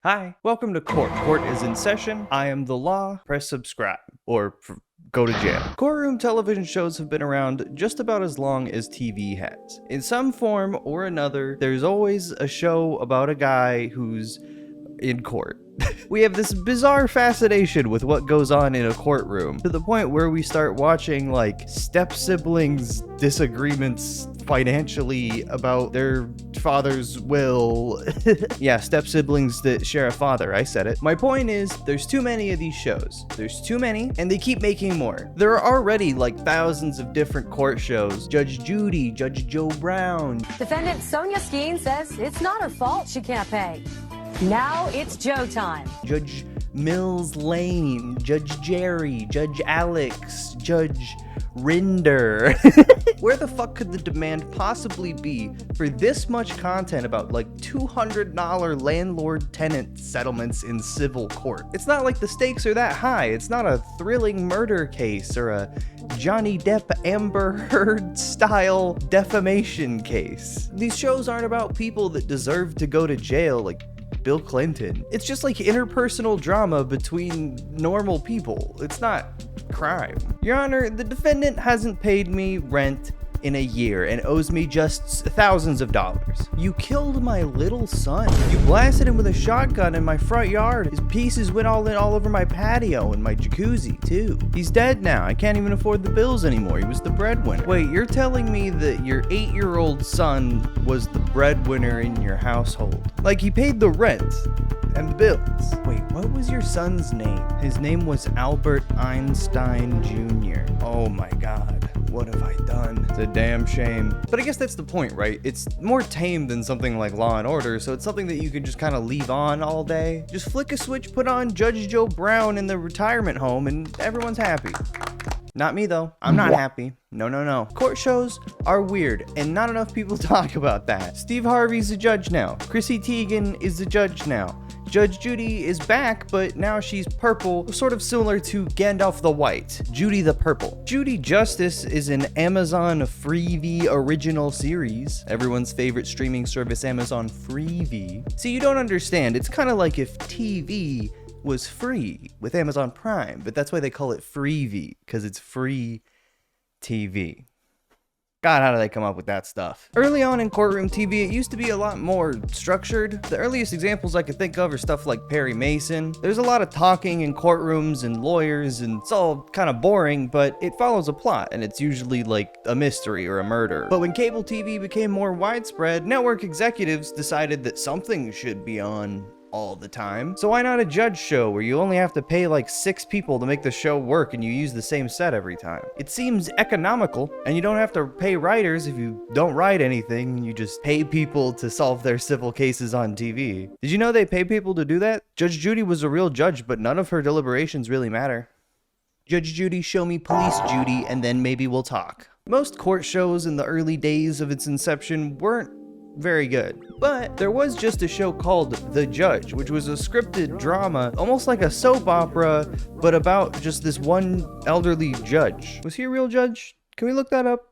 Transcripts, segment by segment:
Hi, welcome to court. Court is in session. I am the law. Press subscribe or go to jail. Courtroom television shows have been around just about as long as TV has. In some form or another, there's always a show about a guy who's in court. We have this bizarre fascination with what goes on in a courtroom to the point where we start watching like step siblings disagreements financially about their father's will. Yeah, step siblings that share a father. I said it. My point is, there's too many of these shows. There's too many, and they keep making more. There are already like thousands of different court shows. Judge Judy, Judge Joe Brown. Defendant Sonia Skeen says it's not her fault she can't pay. Now it's Joe time. Judge Mills Lane, Judge Jerry, Judge Alex, Judge Rinder. Where the fuck could the demand possibly be for this much content about like $200 landlord-tenant settlements in civil court? It's not like the stakes are that high. It's not a thrilling murder case or a Johnny Depp Amber Heard style defamation case. These shows aren't about people that deserve to go to jail like Bill Clinton. It's just like interpersonal drama between normal people. It's not crime. Your Honor, the defendant hasn't paid me rent in a year and owes me just thousands of dollars. You killed my little son. You blasted him with a shotgun in my front yard. His pieces went all over my patio and my jacuzzi too. He's dead now. I can't even afford the bills anymore. He was the breadwinner. Wait, you're telling me that your 8-year-old son was the breadwinner in your household? Like he paid the rent and the bills. Wait, what was your son's name? His name was Albert Einstein Jr. Oh my God. What have I done? It's a damn shame. But I guess that's the point, right? It's more tame than something like Law and Order, so it's something that you can just kind of leave on all day. Just flick a switch, put on Judge Joe Brown in the retirement home, and everyone's happy. Not me though. I'm not happy. No. Court shows are weird, and not enough people talk about that. Steve Harvey's a judge now. Chrissy Teigen is a judge now. Judge Judy is back, but now she's purple, sort of similar to Gandalf the White, Judy the Purple. Judy Justice is an Amazon Freevee original series, everyone's favorite streaming service, Amazon Freevee. See, you don't understand. It's kind of like if TV was free with Amazon Prime, but that's why they call it Freevee, because it's free TV. God, how do they come up with that stuff? Early on in courtroom TV, it used to be a lot more structured. The earliest examples I could think of are stuff like Perry Mason. There's a lot of talking in courtrooms and lawyers, and it's all kind of boring, but it follows a plot, and it's usually like a mystery or a murder. But when cable TV became more widespread, network executives decided that something should be on all the time. So why not a judge show where you only have to pay like 6 people to make the show work and you use the same set every time? It seems economical, and you don't have to pay writers if you don't write anything. You just pay people to solve their civil cases on TV. Did you know they pay people to do that? Judge Judy was a real judge, but none of her deliberations really matter. Judge Judy, show me Police Judy, and then maybe we'll talk. Most court shows in the early days of its inception weren't very good. But there was just a show called The Judge, which was a scripted drama, almost like a soap opera, but about just this one elderly judge. Was he a real judge? Can we look that up?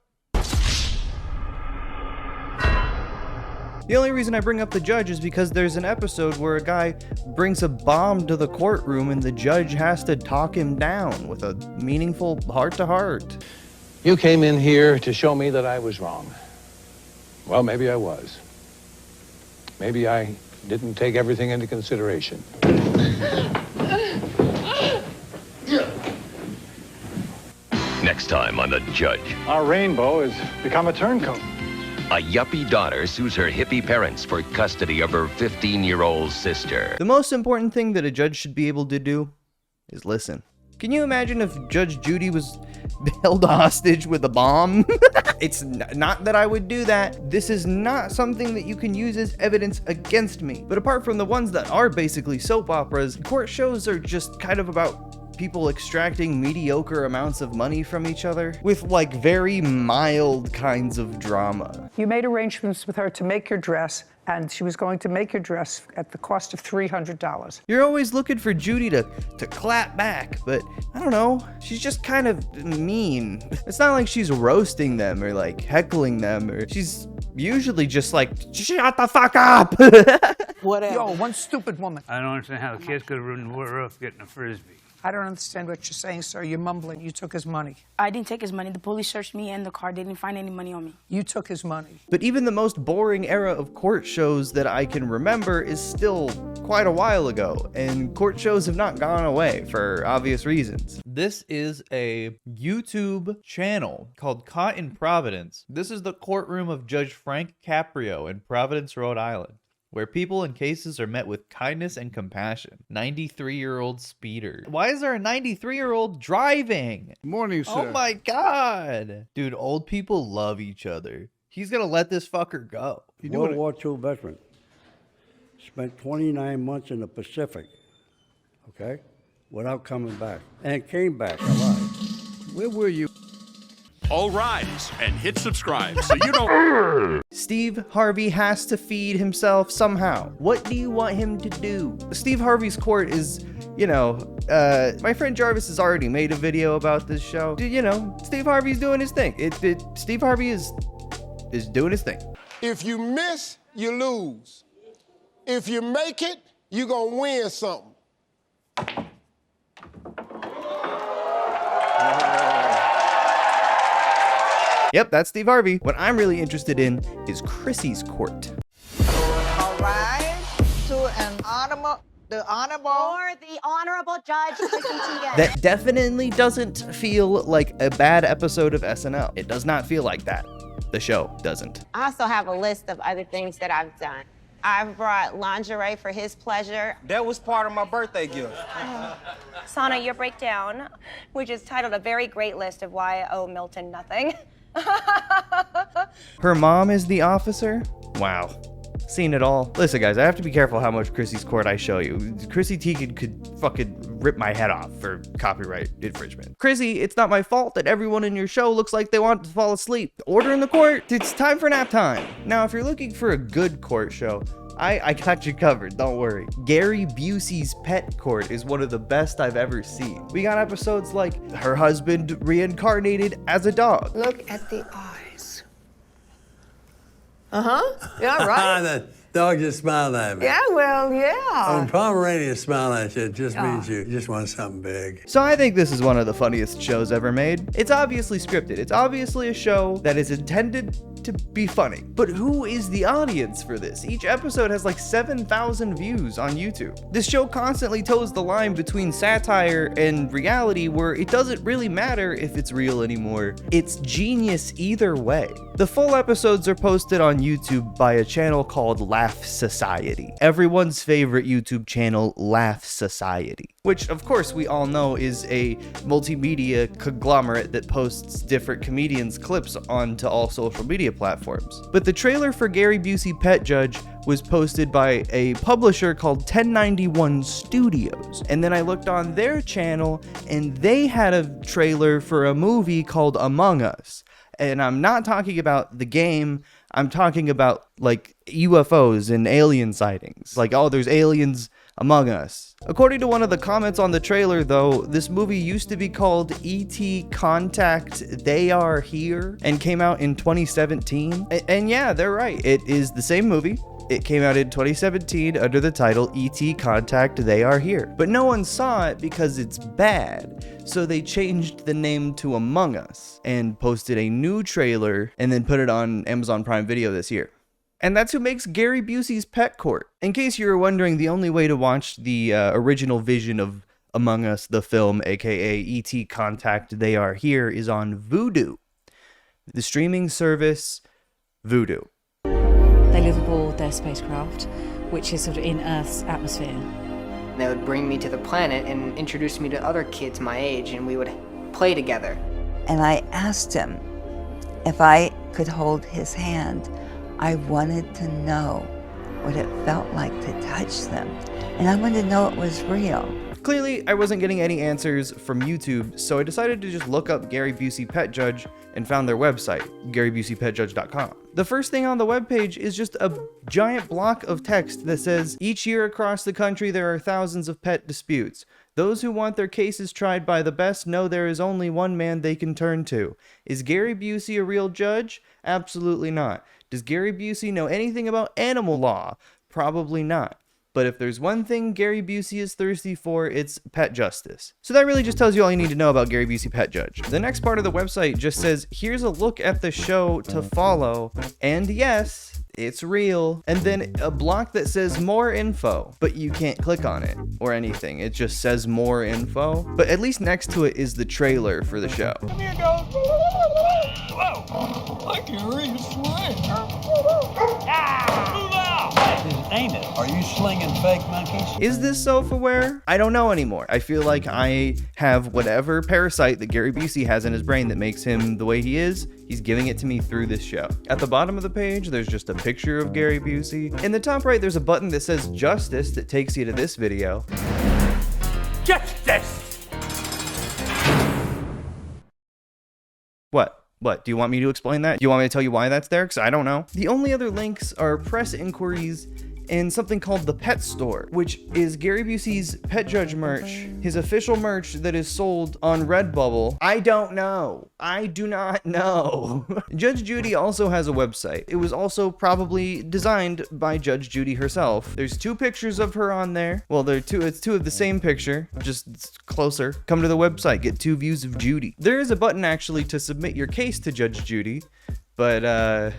The only reason I bring up The Judge is because there's an episode where a guy brings a bomb to the courtroom and the judge has to talk him down with a meaningful heart-to-heart. You came in here to show me that I was wrong. Well, maybe I was. Maybe I didn't take everything into consideration. Next time on The Judge. Our rainbow has become a turncoat. A yuppie daughter sues her hippie parents for custody of her 15-year-old sister. The most important thing that a judge should be able to do is listen. Can you imagine if Judge Judy was held hostage with a bomb? It's not that I would do that. This is not something that you can use as evidence against me. But apart from the ones that are basically soap operas, court shows are just kind of about people extracting mediocre amounts of money from each other with like very mild kinds of drama. You made arrangements with her to make your dress, and she was going to make your dress at the cost of $300. You're always looking for Judy to clap back, but I don't know, she's just kind of mean. It's not like she's roasting them or like heckling them, or she's usually just like, shut the fuck up. Whatever. Yo, one stupid woman. I don't understand how the kids could have ruined the roof getting a Frisbee. I don't understand what you're saying, sir. You're mumbling. You took his money. I didn't take his money. The police searched me and the car. They didn't find any money on me. You took his money. But even the most boring era of court shows that I can remember is still quite a while ago, and court shows have not gone away for obvious reasons. This is a YouTube channel called Caught in Providence. This is the courtroom of Judge Frank Caprio in Providence, Rhode Island, where people in cases are met with kindness and compassion. 93-year-old speeder. Why is there a 93-year-old driving? Morning, sir. Oh my God. Dude, old people love each other. He's gonna let this fucker go. World War II veteran. Spent 29 months in the Pacific, okay, without coming back. And came back alive. Where were you? All rise and hit subscribe so you don't... Steve Harvey has to feed himself somehow. What do you want him to do? Steve Harvey's court is, my friend Jarvis has already made a video about this show. Steve Harvey's doing his thing. Steve Harvey is doing his thing. If you miss, you lose. If you make it, you're gonna win something. Yep, that's Steve Harvey. What I'm really interested in is Chrissy's court. All right, to the honorable Judge Chrissy Teigen. That definitely doesn't feel like a bad episode of SNL. It does not feel like that. The show doesn't. I also have a list of other things that I've done. I've brought lingerie for his pleasure. That was part of my birthday gift. Sana, your breakdown, which is titled A Very Great List of Why I Owe Milton Nothing. Her mom is the officer? Wow. Seen it all. Listen, guys, I have to be careful how much Chrissy's court I show you. Chrissy Teigen could fucking rip my head off for copyright infringement. Chrissy, it's not my fault that everyone in your show looks like they want to fall asleep. Order in the court. It's time for nap time. Now, if you're looking for a good court show, I got you covered, don't worry. Gary Busey's Pet Court is one of the best I've ever seen. We got episodes like her husband reincarnated as a dog. Look at the eyes. Yeah, right. The dog just smiled at me. Yeah, well, yeah. When Pomeranian smile at you, it just means you just want something big. So I think this is one of the funniest shows ever made. It's obviously scripted. It's obviously a show that is intended to be funny. But who is the audience for this? Each episode has like 7,000 views on YouTube. This show constantly toes the line between satire and reality, where it doesn't really matter if it's real anymore. It's genius either way. The full episodes are posted on YouTube by a channel called Laugh Society. Everyone's favorite YouTube channel, Laugh Society, which of course we all know is a multimedia conglomerate that posts different comedians' clips onto all social media platforms. But the trailer for Gary Busey Pet Judge was posted by a publisher called 1091 Studios. And then I looked on their channel and they had a trailer for a movie called Among Us. And I'm not talking about the game, I'm talking about like UFOs and alien sightings. Like, oh, there's aliens among us. According to one of the comments on the trailer, though, this movie used to be called E.T. Contact They Are Here and came out in 2017. And yeah, they're right. It is the same movie. It came out in 2017 under the title E.T. Contact They Are Here. But no one saw it because it's bad. So they changed the name to Among Us and posted a new trailer and then put it on Amazon Prime Video this year. And that's who makes Gary Busey's Pet Court. In case you were wondering, the only way to watch the original vision of Among Us, the film, aka E.T. Contact They Are Here, is on Vudu, the streaming service Vudu. They live aboard their spacecraft, which is sort of in Earth's atmosphere. They would bring me to the planet and introduce me to other kids my age, and we would play together. And I asked him if I could hold his hand. I wanted to know what it felt like to touch them, and I wanted to know it was real. Clearly, I wasn't getting any answers from YouTube, so I decided to just look up Gary Busey Pet Judge and found their website, GaryBuseyPetJudge.com. The first thing on the webpage is just a giant block of text that says, each year across the country there are thousands of pet disputes. Those who want their cases tried by the best know there is only one man they can turn to. Is Gary Busey a real judge? Absolutely not. Does Gary Busey know anything about animal law? Probably not. But if there's one thing Gary Busey is thirsty for, it's pet justice. So that really just tells you all you need to know about Gary Busey Pet Judge. The next part of the website just says, here's a look at the show to follow, and yes, it's real. And then a block that says more info, but you can't click on it or anything. It just says more info. But at least next to it is the trailer for the show. Come here, dog. Whoa. I can really swing. Move out. Ain't it? Are you slinging fake monkeys? Is this self-aware? I don't know anymore. I feel like I have whatever parasite that Gary Busey has in his brain that makes him the way he is. He's giving it to me through this show. At the bottom of the page, there's just a picture of Gary Busey. In the top right, there's a button that says Justice that takes you to this video. Justice! What? What? Do you want me to explain that? Do you want me to tell you why that's there? Because I don't know. The only other links are press inquiries and something called the Pet Store, which is Gary Busey's Pet Judge merch, his official merch that is sold on Redbubble. I don't know. I do not know. Judge Judy also has a website. It was also probably designed by Judge Judy herself. There's 2 pictures of her on there. Well, it's 2 of the same picture, just closer. Come to the website, get 2 views of Judy. There is a button actually to submit your case to Judge Judy, but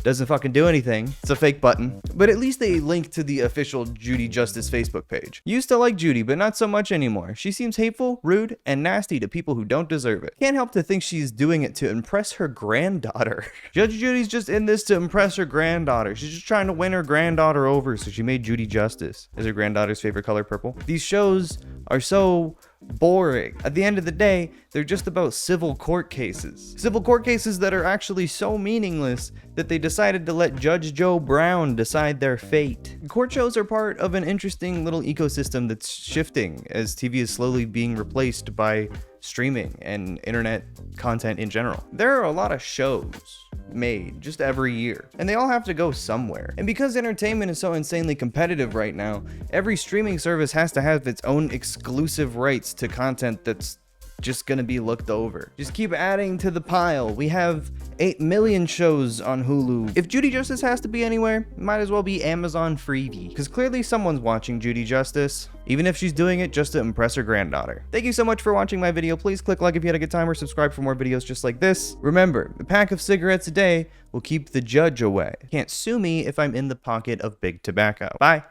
doesn't fucking do anything. It's a fake button. But at least they link to the official Judy Justice Facebook page. Used to like Judy, but not so much anymore. She seems hateful, rude, and nasty to people who don't deserve it. Can't help to think she's doing it to impress her granddaughter. Judge Judy's just in this to impress her granddaughter. She's just trying to win her granddaughter over, so she made Judy Justice. Is her granddaughter's favorite color purple? These shows are so boring. At the end of the day, they're just about civil court cases. Civil court cases that are actually so meaningless that they decided to let Judge Joe Brown decide their fate. Court shows are part of an interesting little ecosystem that's shifting as TV is slowly being replaced by streaming and internet content in general. There are a lot of shows made just every year, and they all have to go somewhere. And because entertainment is so insanely competitive right now, every streaming service has to have its own exclusive rights to content that's just gonna be looked over. Just keep adding to the pile. We have 8 million shows on Hulu. If Judy Justice has to be anywhere, it might as well be Amazon Freevee, because clearly someone's watching Judy Justice, even if she's doing it just to impress her granddaughter. Thank you so much for watching my video. Please click like if you had a good time or subscribe for more videos just like this. Remember, a pack of cigarettes a day will keep the judge away. Can't sue me if I'm in the pocket of big tobacco. Bye.